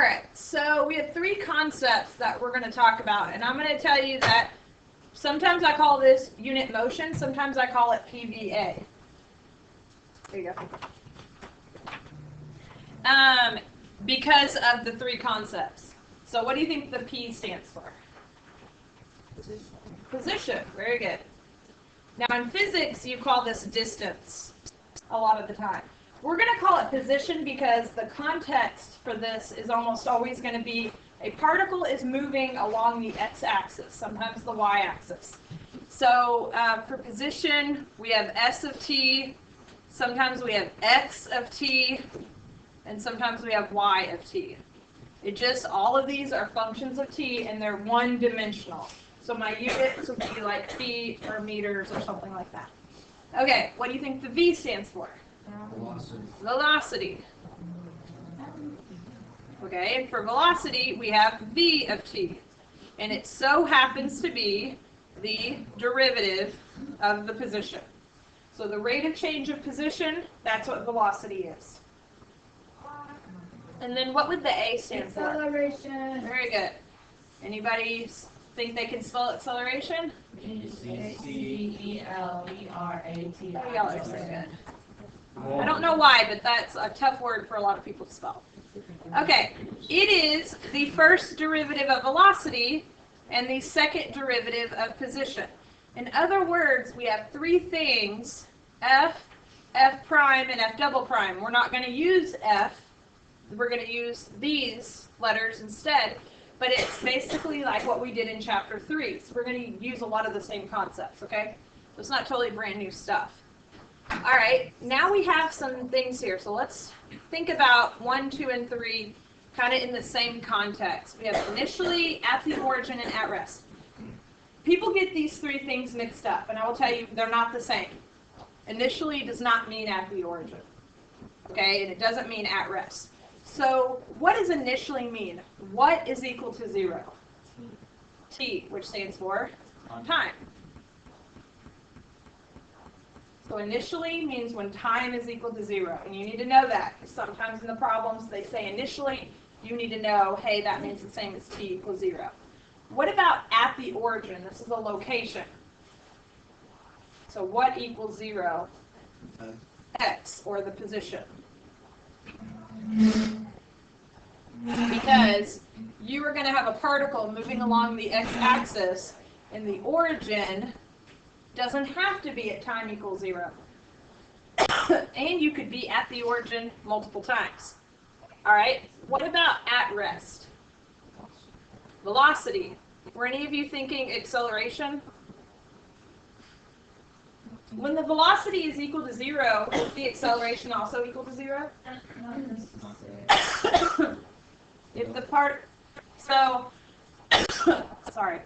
right, so we have three concepts that we're going to talk about, and I'm going to tell you that sometimes I call this unit motion, sometimes I call it PVA. There you go. Because of the three concepts. So what do you think the P stands for? Position. Very good. Now in physics, you call this distance a lot of the time. We're going to call it position because the context for this is almost always going to be a particle is moving along the x-axis, sometimes the y-axis. So for position, we have s of t, sometimes we have x of t, and sometimes we have y of t. All of these are functions of t, and they're one-dimensional. So my units would be like feet or meters or something like that. Okay, what do you think the V stands for? Velocity. Velocity. Okay, and for velocity, we have v of t. And it so happens to be the derivative of the position. So the rate of change of position, that's what velocity is. And then what would the A stand for? Acceleration. Very good. Anybody think they can spell acceleration? ACCELERAT. Oh, y'all are so good. I don't know why, but that's a tough word for a lot of people to spell. Okay, it is the first derivative of velocity and the second derivative of position. In other words, we have three things, F, F prime, and F double prime. We're not going to use F. We're going to use these letters instead, but it's basically like what we did in Chapter 3. So we're going to use a lot of the same concepts, okay? So it's not totally brand new stuff. All right, now we have some things here. So let's think about 1, 2, and 3 kind of in the same context. We have initially, at the origin, and at rest. People get these three things mixed up, and I will tell you they're not the same. Initially does not mean at the origin, okay? And it doesn't mean at rest. So what does initially mean? What is equal to 0? T, which stands for time. So initially means when time is equal to 0. And you need to know that. Sometimes in the problems they say initially, you need to know, hey, that means the same as t equals 0. What about at the origin? This is a location. So what equals 0? X, or the position. Because you are going to have a particle moving along the x-axis, and the origin doesn't have to be at time equals 0. And you could be at the origin multiple times. All right, what about at rest? Velocity. Were any of you thinking acceleration? When the velocity is equal to 0, is the acceleration also equal to 0? Not necessarily. If the part, so, sorry.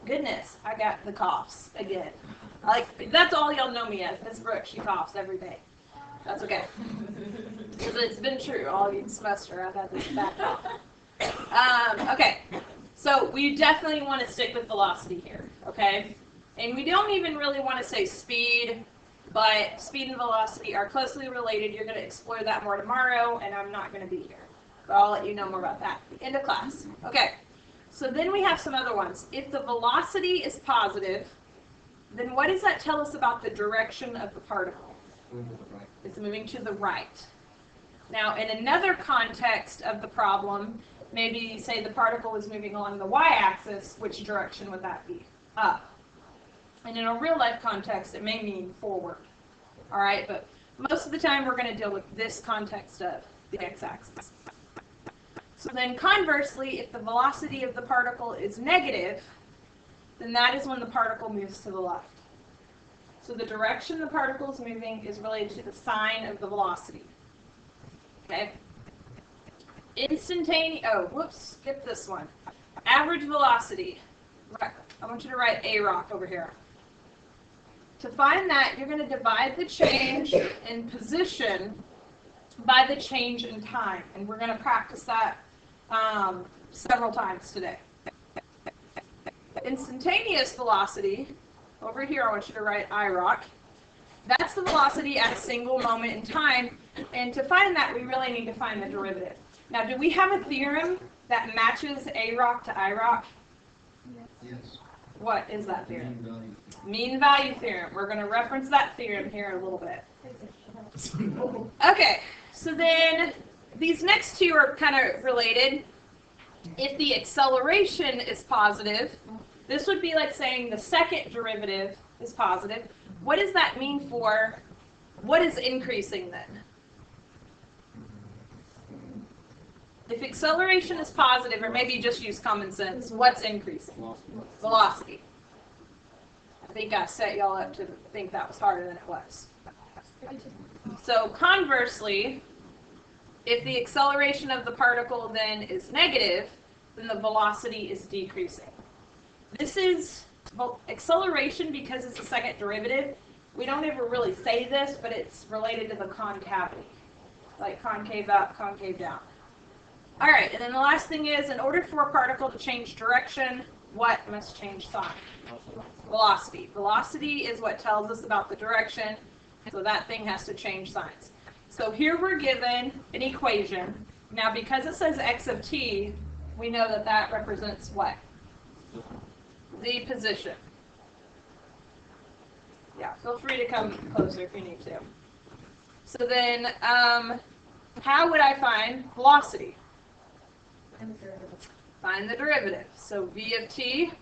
Goodness, I got the coughs again. That's all y'all know me as, Miss Brooks. She coughs every day. That's okay. Because it's been true all semester. I've had this bad cough. Okay, so we definitely want to stick with velocity here, okay? And we don't even really want to say speed, but speed and velocity are closely related. You're going to explore that more tomorrow, and I'm not going to be here. But I'll let you know more about that at the end of class. Okay, so then we have some other ones. If the velocity is positive, then what does that tell us about the direction of the particle? It's moving to the right. Now, in another context of the problem, maybe say the particle is moving along the y-axis, which direction would that be? Up. And in a real-life context, it may mean forward. All right, but most of the time we're going to deal with this context of the x-axis. So then conversely, if the velocity of the particle is negative, then that is when the particle moves to the left. So the direction the particle is moving is related to the sign of the velocity. Okay? Instantaneous, oh, whoops, skip this one. Average velocity. I want you to write AROC over here. To find that, you're going to divide the change in position by the change in time. And we're going to practice that several times today. Instantaneous velocity, over here I want you to write IROC. That's the velocity at a single moment in time And to find that, we really need to find the derivative. Now, do we have a theorem that matches A rock to I rock? Yes. What is that theorem? Mean value. Mean value theorem. We're going to reference that theorem here a little bit. Okay, so then these next two are kind of related. If the acceleration is positive, this would be like saying the second derivative is positive. What does that mean for what is increasing then? If acceleration is positive, or maybe just use common sense, what's increasing? Velocity. I think I set y'all up to think that was harder than it was. So conversely, if the acceleration of the particle then is negative, then the velocity is decreasing. This is acceleration because it's a second derivative. We don't ever really say this, but it's related to the concavity. Like concave up, concave down. All right, and then the last thing is, in order for a particle to change direction, what must change sign? Velocity. Velocity is what tells us about the direction, so that thing has to change signs. So here we're given an equation. Now, because it says x of t, we know that that represents what? The position. Yeah, feel free to come closer if you need to. So then, how would I find velocity? Find the derivative. So v of t,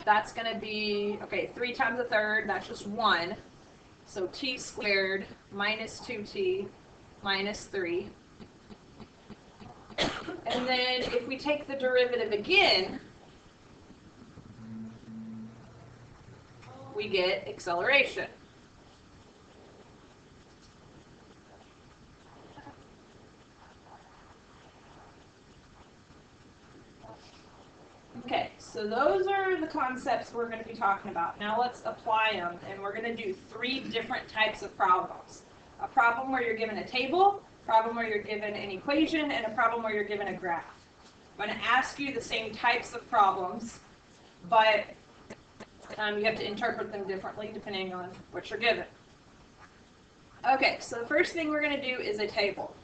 that's going to be, okay, 3 times a third, that's just 1. So t squared minus 2t minus 3. And then if we take the derivative again, we get acceleration. Okay, so those are the concepts we're going to be talking about. Now let's apply them, and we're going to do 3 different types of problems. A problem where you're given a table, a problem where you're given an equation, and a problem where you're given a graph. I'm going to ask you the same types of problems, but you have to interpret them differently depending on what you're given. Okay, so the first thing we're going to do is a table.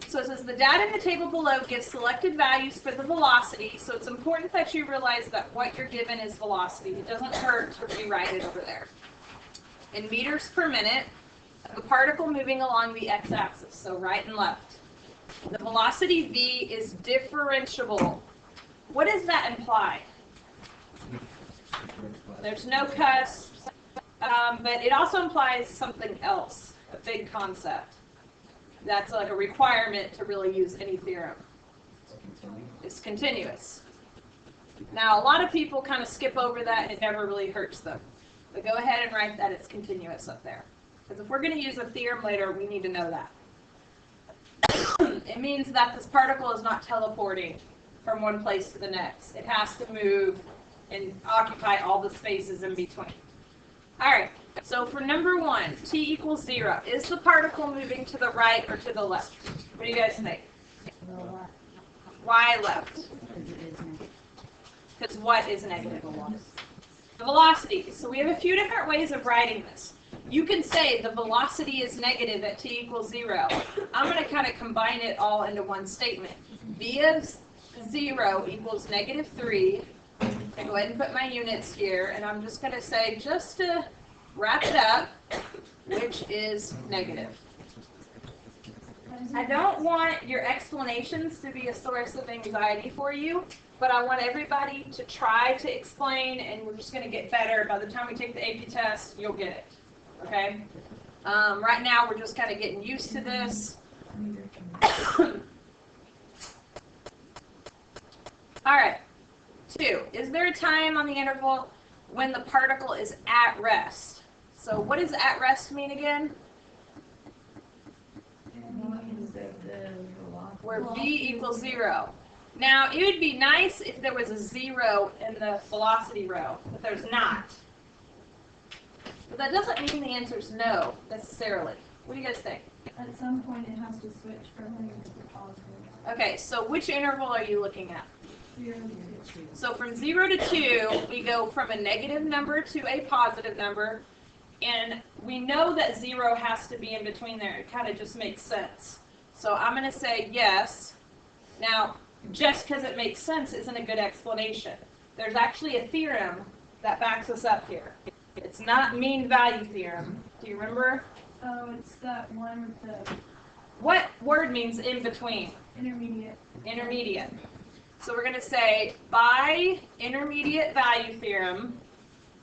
So it says the data in the table below gives selected values for the velocity, so it's important that you realize that what you're given is velocity. It doesn't hurt to rewrite it over there. In meters per minute, of a particle moving along the x-axis, so right and left. The velocity v is differentiable. What does that imply? There's no cusps, but it also implies something else, a big concept. That's like a requirement to really use any theorem. It's continuous. Now, a lot of people kind of skip over that and it never really hurts them. But go ahead and write that it's continuous up there. Because if we're going to use a theorem later, we need to know that. It means that this particle is not teleporting from one place to the next. It has to move and occupy all the spaces in between. All right, so for number 1, t equals 0. Is the particle moving to the right or to the left? What do you guys think? Why left? Because what is negative? The velocity. So we have a few different ways of writing this. You can say the velocity is negative at t equals 0. I'm going to kind of combine it all into one statement. V of 0 equals negative 3. I go ahead and put my units here, and I'm just going to say, just to wrap it up, which is negative. I don't want your explanations to be a source of anxiety for you, but I want everybody to try to explain, and we're just going to get better. By the time we take the AP test, you'll get it. Okay? Right now, we're just kind of getting used to this. All right. 2. Is there a time on the interval when the particle is at rest? So what does at rest mean again? Where v equals 0. Now, it would be nice if there was a 0 in the velocity row, but there's not. But that doesn't mean the answer is no, necessarily. What do you guys think? At some point, it has to switch from negative to positive. Okay, so which interval are you looking at? 0 to 2. So from 0 to 2, we go from a negative number to a positive number. And we know that 0 has to be in between there. It kind of just makes sense. So I'm going to say yes. Now, just because it makes sense isn't a good explanation. There's actually a theorem that backs us up here. It's not mean value theorem. Do you remember? Oh, it's that one with the What word means in between? intermediate. Intermediate. So we're going to say by intermediate value theorem,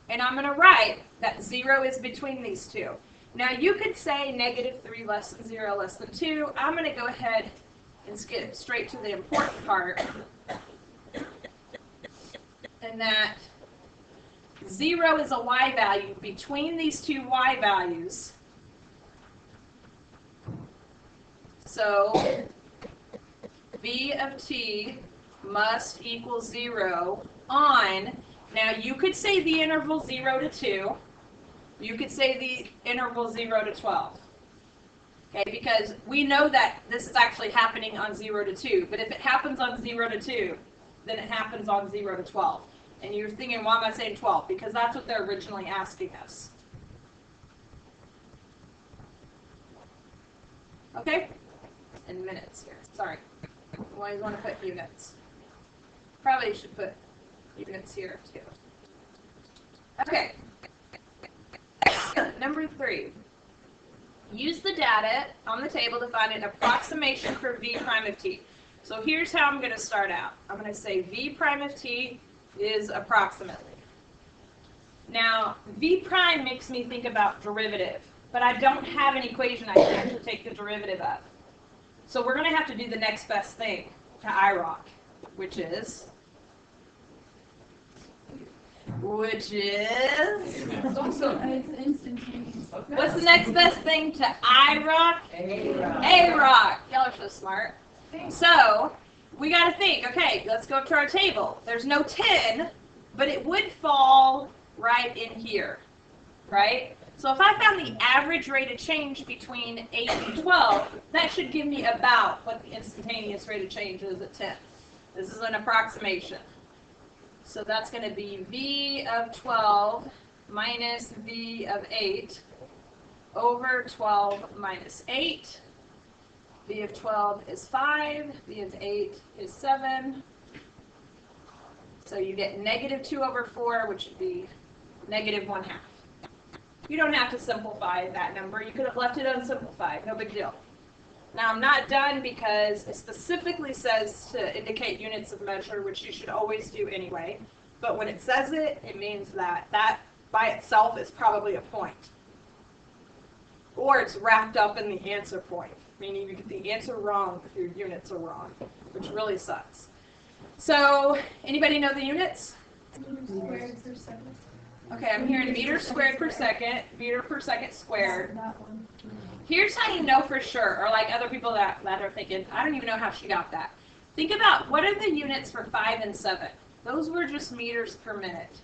and I'm going to write that 0 is between these two. Now you could say -3 less than 0 less than 2. I'm going to go ahead and skip straight to the important part. And that 0 is a y value between these two y values. So v of t must equal 0 on, now you could say the interval 0 to 2. You could say the interval 0 to 12. Okay, because we know that this is actually happening on 0 to 2. But if it happens on 0 to 2, then it happens on 0 to 12. And you're thinking, why am I saying 12? Because that's what they're originally asking us. Okay? In minutes here. Sorry. You always want to put units. Probably should put units here too. Okay. Number 3. Use the data on the table to find an approximation for v prime of t. So here's how I'm going to start out. I'm going to say v prime of t is approximately. Now, v prime makes me think about derivative, but I don't have an equation I can actually take the derivative of. So we're going to have to do the next best thing to IROC, which is It's also it's instantaneous. what's the next best thing to IROC? AROC. Y'all are so smart. So we got to think, okay, let's go up to our table. There's no 10, but it would fall right in here, right? So if I found the average rate of change between 8 and 12, that should give me about what the instantaneous rate of change is at 10. This is an approximation. So that's going to be v of 12 minus v of 8 over 12 minus 8. V of 12 is 5, v of 8 is 7. So you get -2 over 4, which would be -1/2. You don't have to simplify that number. You could have left it unsimplified, no big deal. Now I'm not done because it specifically says to indicate units of measure, which you should always do anyway. But when it says it, it means that that by itself is probably a point. Or it's wrapped up in the answer point, meaning you get the answer wrong if your units are wrong, which really sucks. So, anybody know the units? Squared per second. Okay, I'm hearing meters squared per second, meter per second squared. That one. Here's how you know for sure, or like other people that are thinking, I don't even know how she got that. Think about what are the units for 5 and 7? Those were just meters per minute.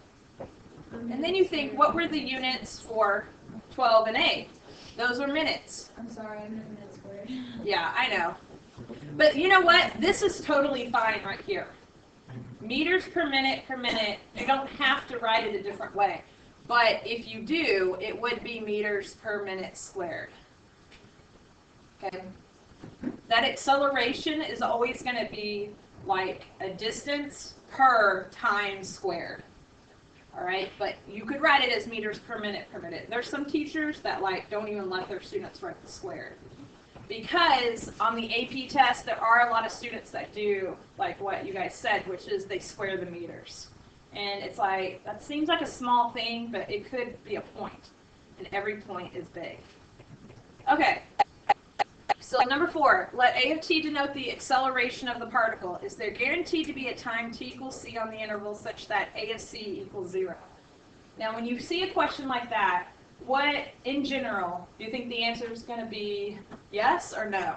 And then you think, what were the units for 12 and 8? Those were minutes. I'm sorry, I meant minute squared. Yeah, I know. But you know what? This is totally fine right here. Meters per minute, you don't have to write it a different way. But if you do, it would be meters per minute squared. Okay? That acceleration is always going to be like a distance per time squared. All right? But you could write it as meters per minute. There's some teachers that like don't even let their students write the squared. Because on the AP test, there are a lot of students that do like what you guys said, which is they square the meters. And it's like, that seems like a small thing, but it could be a point. And every point is big. Okay. So number 4, let A of t denote the acceleration of the particle. Is there guaranteed to be a time t equals c on the interval such that A of c equals 0? Now when you see a question like that, what, in general, do you think the answer is going to be yes or no?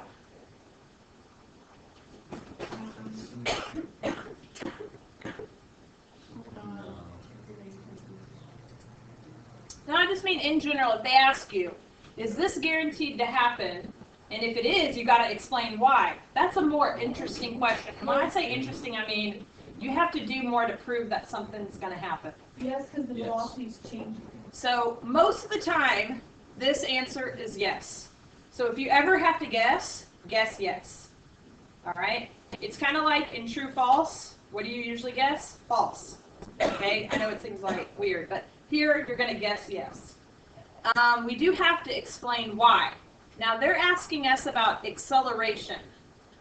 No, I just mean in general, if they ask you, is this guaranteed to happen? And if it is, you got to explain why. That's a more interesting question. And when I say interesting, I mean you have to do more to prove that something's going to happen. Yes, because the velocity's changing. So most of the time, this answer is yes. So if you ever have to guess yes. All right? It's kind of like in true false. What do you usually guess? False. Okay? I know it seems like weird, but here you're going to guess yes. We do have to explain why. Now they're asking us about acceleration.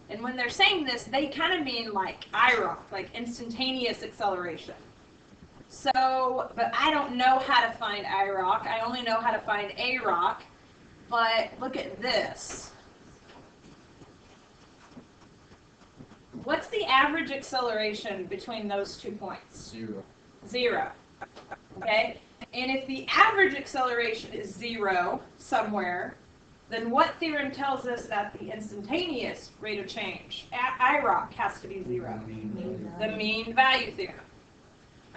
And when they're saying this, they kind of mean like IROC, like instantaneous acceleration. So, but I don't know how to find IROC. I only know how to find AROC. But look at this. What's the average acceleration between those 2 points? 0. 0. Okay? And if the average acceleration is 0 somewhere, then what theorem tells us that the instantaneous rate of change at IROC has to be 0? The mean value theorem.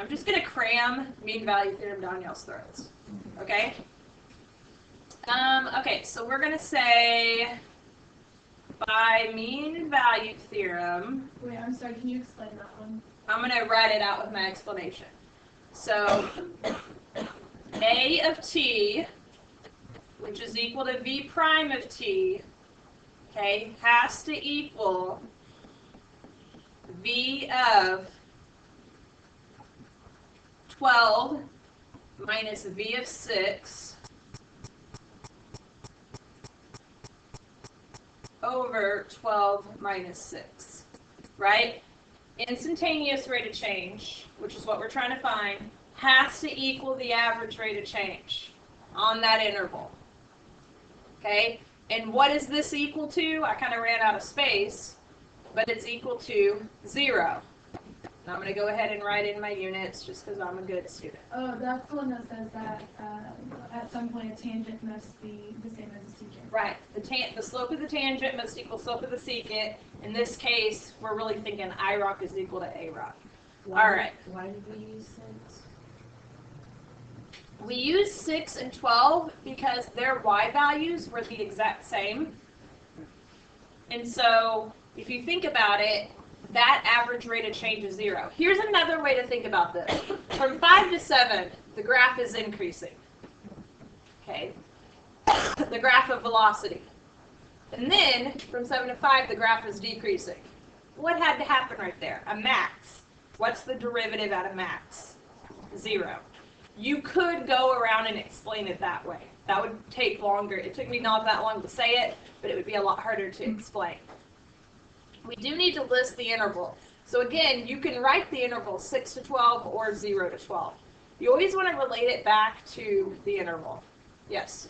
I'm just going to cram mean value theorem down y'all's throats. Okay? Okay, so we're going to say by mean value theorem. Wait, I'm sorry, can you explain that one? I'm going to write it out with my explanation. So A of t, which is equal to v prime of t, okay, has to equal v of 12 minus v of 6 over 12 minus 6, right? Instantaneous rate of change, which is what we're trying to find, has to equal the average rate of change on that interval. Okay? And what is this equal to? I kind of ran out of space, but it's equal to 0. And I'm going to go ahead and write in my units just because I'm a good student. Oh, that's the one that says that at some point a tangent must be the same as a secant. Right. The slope of the tangent must equal slope of the secant. In this case, we're really thinking IROC is equal to AROC. All right. Why did we use 6? We use 6 and 12 because their y values were the exact same. And so if you think about it, that average rate of change is 0. Here's another way to think about this. From 5 to 7, the graph is increasing. Okay? The graph of velocity. And then, from 7 to 5, the graph is decreasing. What had to happen right there? A max. What's the derivative at a max? 0. You could go around and explain it that way. That would take longer. It took me not that long to say it, but it would be a lot harder to explain. We do need to list the interval. So again, you can write the interval 6 to 12 or 0 to 12. You always want to relate it back to the interval. Yes?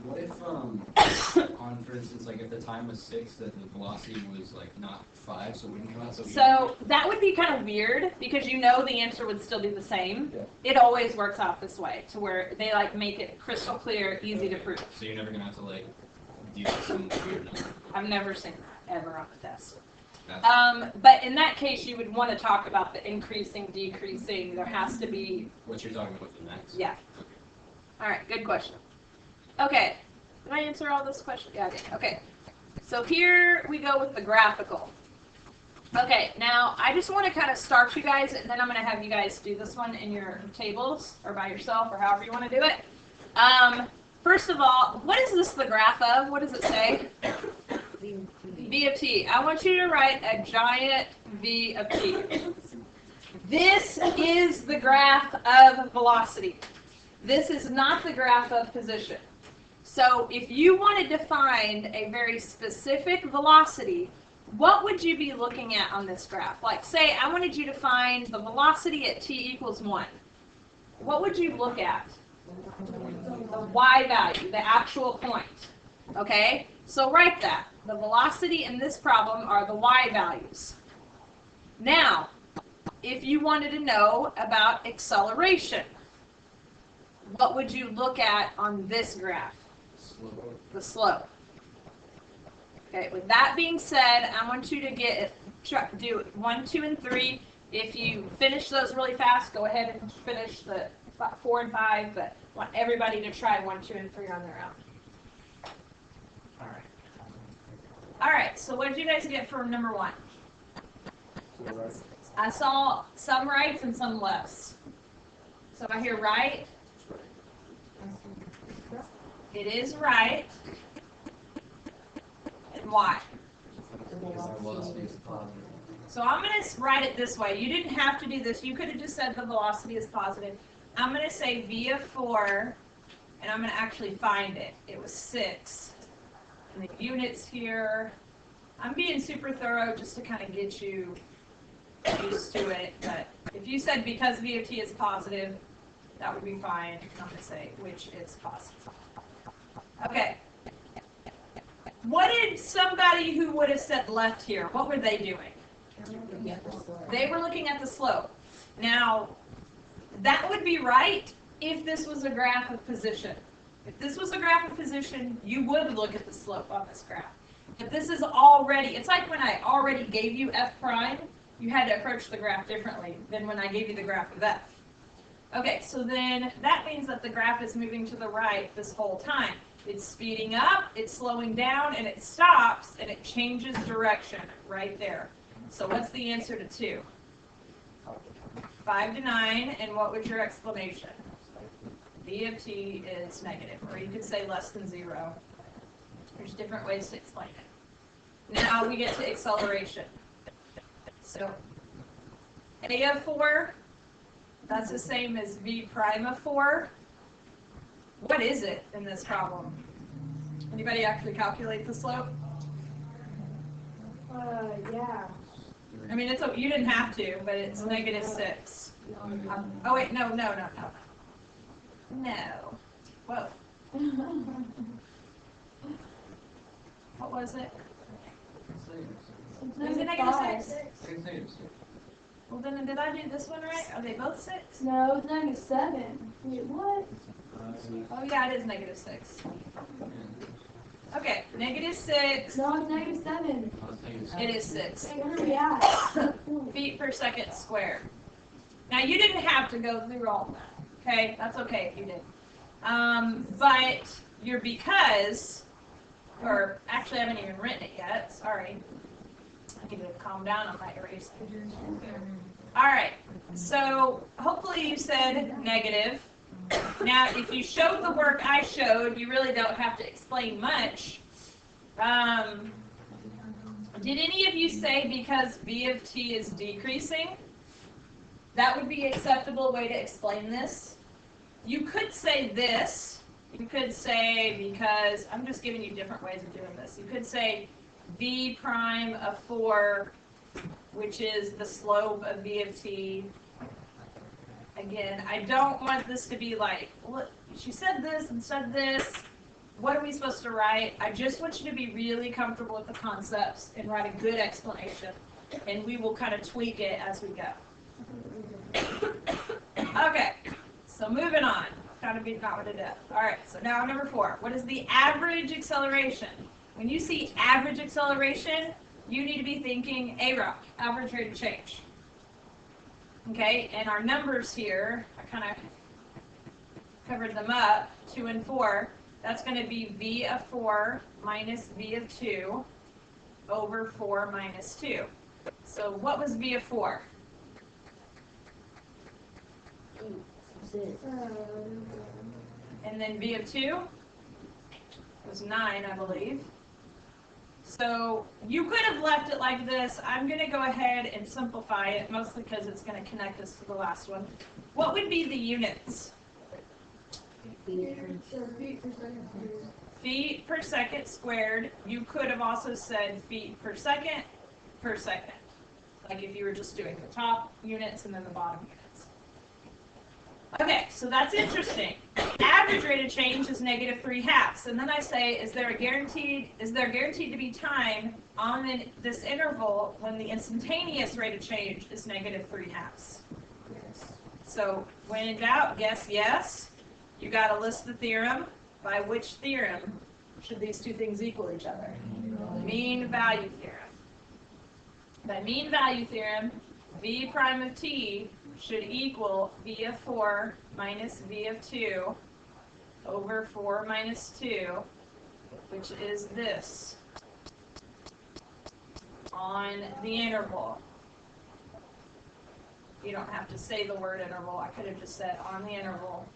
What if, for instance, like if the time was 6, that the velocity was like not 5, so it wouldn't come out so easy? So that would be kind of weird because you know the answer would still be the same. Yeah. It always works out this way to where they like make it crystal clear, easy to prove. So you're never gonna have to like do some weird number. I've never seen that ever on the test. That's But in that case, you would want to talk about the increasing, decreasing. There has to be, what you're talking about with the max. yeah. All right, good question. Okay, did I answer all this question? Yeah, I did. Okay, so here we go with the graphical. Okay, now I just want to kind of start you guys, and then I'm going to have you guys do this one in your tables or by yourself or however you want to do it. First of all, what is this the graph of? What does it say? V of t. I want you to write a giant V of t. This is the graph of velocity. This is not the graph of position. So if you wanted to find a very specific velocity, what would you be looking at on this graph? Like say I wanted you to find the velocity at t equals 1. What would you look at? The y value, the actual point. Okay? So write that. The velocity in this problem are the y values. Now, if you wanted to know about acceleration, what would you look at on this graph? The slope. Okay, with that being said, I want you to do 1, 2, and 3. If you finish those really fast, go ahead and finish the 4 and 5, but I want everybody to try 1, 2, and 3 on their own. All right, so what did you guys get for number 1? I saw some rights and some lefts. So I hear right. It is right. And why? Because the velocity is positive. So I'm going to write it this way. You didn't have to do this. You could have just said the velocity is positive. I'm going to say v of 4, and I'm going to actually find it. It was 6. And the units here, I'm being super thorough just to kind of get you used to it. But if you said because v of t is positive, that would be fine. I'm going to say which is positive. Okay. What did somebody who would have said left here, what were they doing? They were looking at the slope. Now, that would be right if this was a graph of position. If this was a graph of position, you would look at the slope on this graph. But this is already, it's like when I already gave you f prime, you had to approach the graph differently than when I gave you the graph of f. Okay, so then that means that the graph is moving to the right this whole time. It's speeding up, it's slowing down, and it stops, and it changes direction right there. So what's the answer to 2? 5 to 9, and what was your explanation? V of t is negative, or you could say less than 0. There's different ways to explain it. Now we get to acceleration. So a of 4, that's the same as v prime of 4. What is it in this problem? Anybody actually calculate the slope? Yeah. I mean, it's you didn't have to, but it's negative 6. Oh wait, no. Whoa. What was it? Was it negative 6? It's negative 6. Well, then did I do this one right? Are they both 6? No, it's -7. Wait, what? Oh yeah, it is negative 6. Okay, negative 6. No, it's -7. It is 6. Hey, where are we at? Feet per second squared. Now you didn't have to go through all of that. Okay, that's okay if you did. But your because, or actually I haven't even written it yet. Sorry. I need to calm down on my eraser. All right. So hopefully you said negative. Now, if you showed the work I showed, you really don't have to explain much. Did any of you say because v of t is decreasing? That would be an acceptable way to explain this. You could say this. You could say because, I'm just giving you different ways of doing this. You could say v prime of 4, which is the slope of v of t. Again, I don't want this to be like, look, she said this and said this. What are we supposed to write? I just want you to be really comfortable with the concepts and write a good explanation. And we will kind of tweak it as we go. Okay, so moving on. Kind of beat that one to death. All right, so now number 4. What is the average acceleration? When you see average acceleration, you need to be thinking AROC, average rate of change. Okay, and our numbers here, I kind of covered them up, 2 and 4. That's going to be v of 4 minus v of 2 over 4 minus 2. So what was v of 4? And then v of 2 was 9, I believe. So you could have left it like this. I'm going to go ahead and simplify it, mostly because it's going to connect us to the last one. What would be the units? Feet per second squared. You could have also said feet per second, like if you were just doing the top units and then the bottom units. Okay, so that's interesting. Average rate of change is -3/2. And then I say, is there guaranteed to be time on this interval when the instantaneous rate of change is -3/2? Yes. So when in doubt, guess yes. You got to list the theorem. By which theorem should these two things equal each other? Mean value theorem. By mean value theorem, v prime of t should equal v of 4 minus v of 2 over 4 minus 2, which is this, on the interval. You don't have to say the word interval. I could have just said on the interval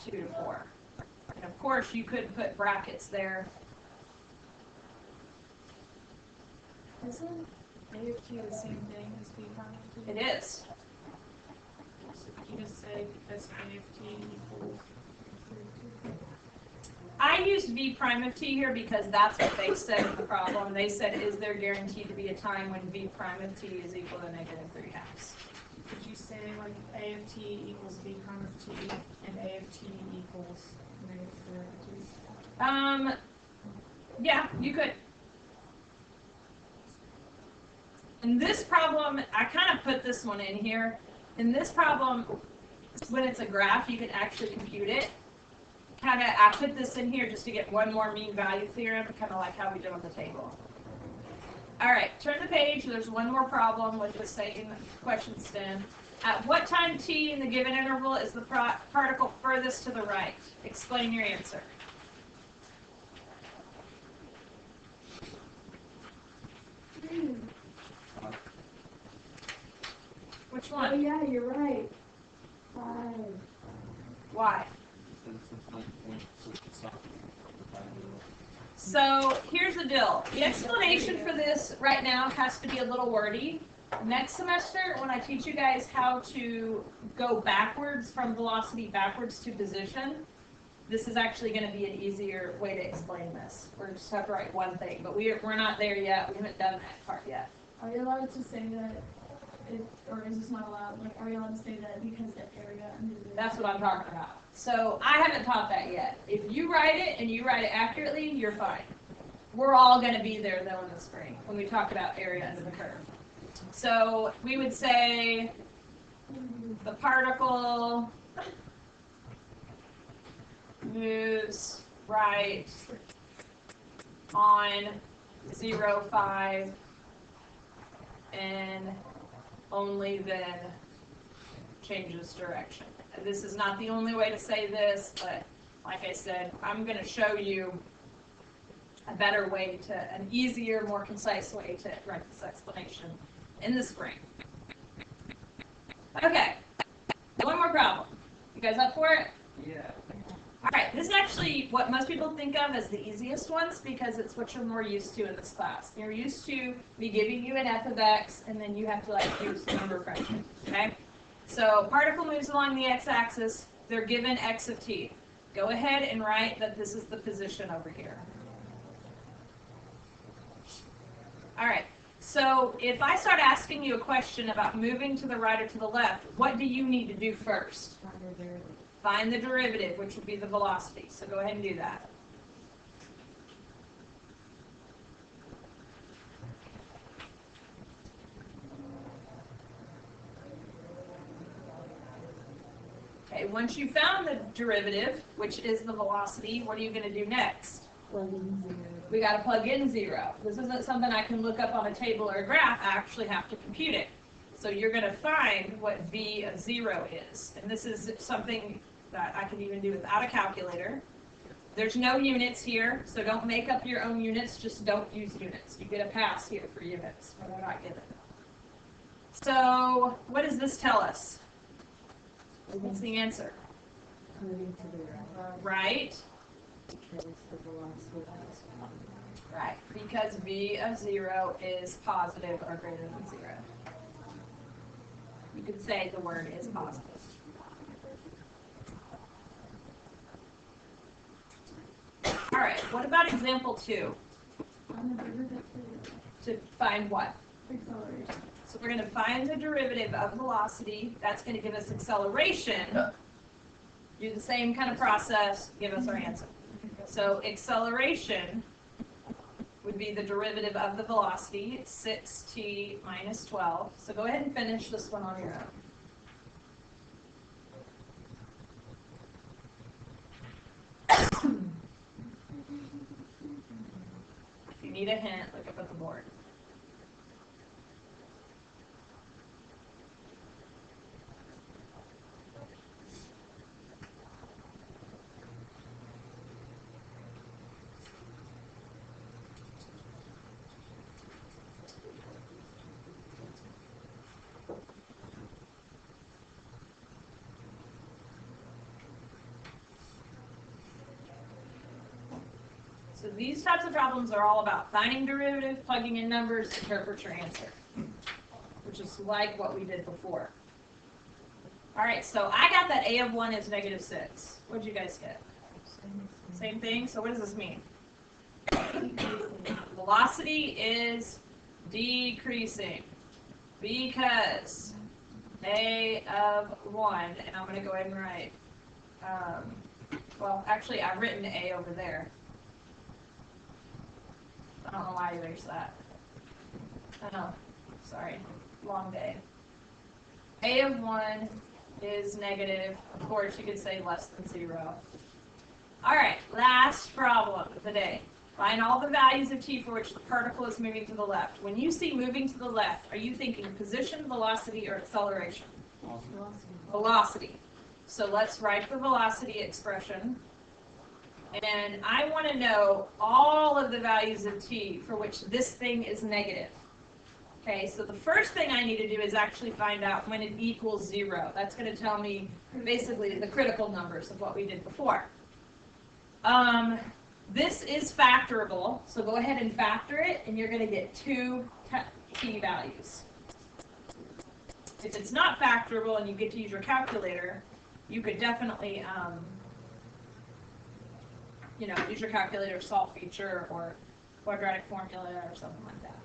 2 to 4. And of course, you could put brackets there. Isn't AFT the same thing as V prime of T? It is. You just say because AFT equals 32. I used V prime of T here because that's what they said in the problem. They said, is there guaranteed to be a time when V prime of T is equal to negative 3/2? Could you say like A of T equals V prime of T and A of T equals negative 3/2? Yeah, you could. In this problem, I kind of put this one in here. In this problem, when it's a graph, you can actually compute it. I put this in here just to get one more mean value theorem, kind of like how we did on the table. All right, turn the page. There's one more problem with the same question stem. At what time t in the given interval is the particle furthest to the right? Explain your answer. Which Oh one? yeah, you're right. 5. Why? So here's the deal. The explanation for this right now has to be a little wordy. Next semester, when I teach you guys how to go backwards from velocity backwards to position, this is actually going to be an easier way to explain this. We're just have to write one thing, but we're not there yet. We haven't done that part yet. Are you allowed to say that, or is this not allowed? Like, are you allowed to say that because the area under the... That's what I'm talking about. So I haven't taught that yet. If you write it and you write it accurately, you're fine. We're all going to be there though in the spring when we talk about area under the curve. So we would say the particle moves right on 0, 5 and only then changes direction. And this is not the only way to say this, but like I said, I'm going to show you a better way to, an easier, more concise way to write this explanation in the spring. Okay, one more problem. You guys up for it? Yeah. All right, this is actually what most people think of as the easiest ones because it's what you're more used to in this class. You're used to me giving you an f of x, and then you have to like do some number crunching, okay? So particle moves along the x-axis. They're given x of t. Go ahead and write that this is the position over here. All right, so if I start asking you a question about moving to the right or to the left, what do you need to do first? Find the derivative, which would be the velocity. So go ahead and do that. Okay, once you found the derivative, which is the velocity, what are you going to do next? We got to plug in 0. This isn't something I can look up on a table or a graph. I actually have to compute it. So you're going to find what v of 0 is. And this is something that I can even do without a calculator. There's no units here, so don't make up your own units. Just don't use units. You get a pass here for units, but they're not given. So what does this tell us? What's the answer? Moving to the right. Right? Because the velocity is Right, because v of 0 is positive or greater than 0. You could say the word is positive. All right, what about example 2? On the derivative To find what? acceleration. So we're going to find the derivative of velocity. That's going to give us acceleration. Do the same kind of process, give us our answer. So acceleration would be the derivative of the velocity, 6t minus 12. So go ahead and finish this one on your own. If you need a hint, look up at the board. So these types of problems are all about finding derivative, plugging in numbers, interpret your answer, which is like what we did before. All right, so I got that a of 1 is -6. What did you guys get? Same thing. So what does this mean? Velocity is decreasing because a of 1, and I'm going to go ahead and write, well, actually, I've written a over there. I don't know why I erased that. Oh, sorry, long day. A of 1 is negative. Of course, you could say less than 0. All right, last problem of the day. Find all the values of t for which the particle is moving to the left. When you see moving to the left, are you thinking position, velocity, or acceleration? Velocity. So let's write the velocity expression. And I want to know all of the values of t for which this thing is negative. Okay, so the first thing I need to do is actually find out when it equals 0. That's going to tell me basically the critical numbers of what we did before. This is factorable, so go ahead and factor it, and you're going to get 2 t values. If it's not factorable and you get to use your calculator, you could definitely, use your calculator, solve feature, or quadratic formula, or something like that.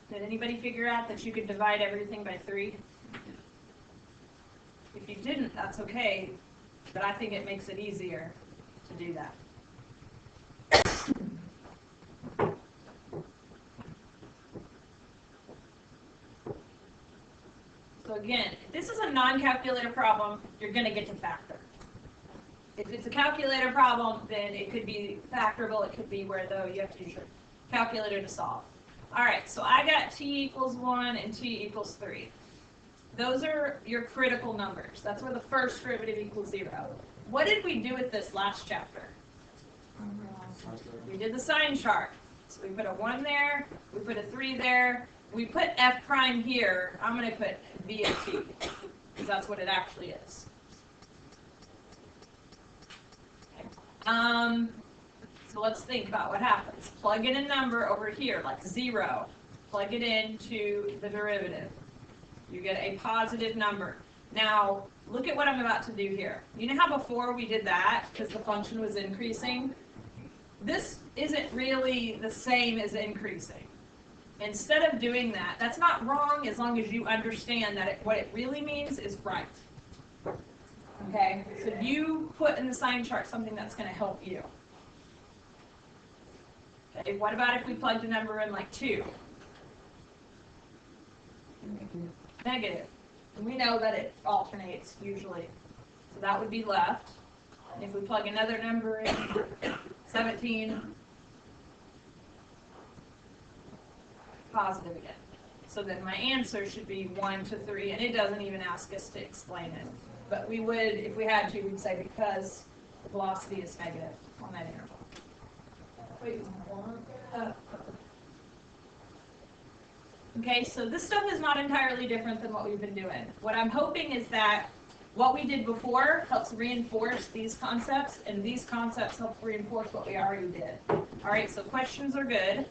Did anybody figure out that you could divide everything by 3? If you didn't, that's okay, but I think it makes it easier to do that. So again, if this is a non-calculator problem, you're going to get to factor. If it's a calculator problem, then it could be factorable. It could be where, though, you have to use your calculator to solve. All right, so I got t equals 1 and t equals 3. Those are your critical numbers. That's where the first derivative equals 0. What did we do with this last chapter? We did the sign chart. So we put a 1 there, we put a 3 there, we put f prime here. I'm going to put v of t, because that's what it actually is. Okay. So let's think about what happens. Plug in a number over here, like 0. Plug it into the derivative. You get a positive number. Now, look at what I'm about to do here. You know how before we did that, because the function was increasing? This isn't really the same as increasing. Instead of doing that, that's not wrong as long as you understand that what it really means is right. Okay? So you put in the sign chart something that's going to help you. Okay, what about if we plugged a number in like 2? Negative. And we know that it alternates usually. So that would be left. And if we plug another number in, 17, positive again. So then my answer should be 1 to 3, and it doesn't even ask us to explain it. But we would, if we had to, we'd say because the velocity is negative on that interval. Wait, okay, so this stuff is not entirely different than what we've been doing. What I'm hoping is that what we did before helps reinforce these concepts, and these concepts help reinforce what we already did. All right, so questions are good.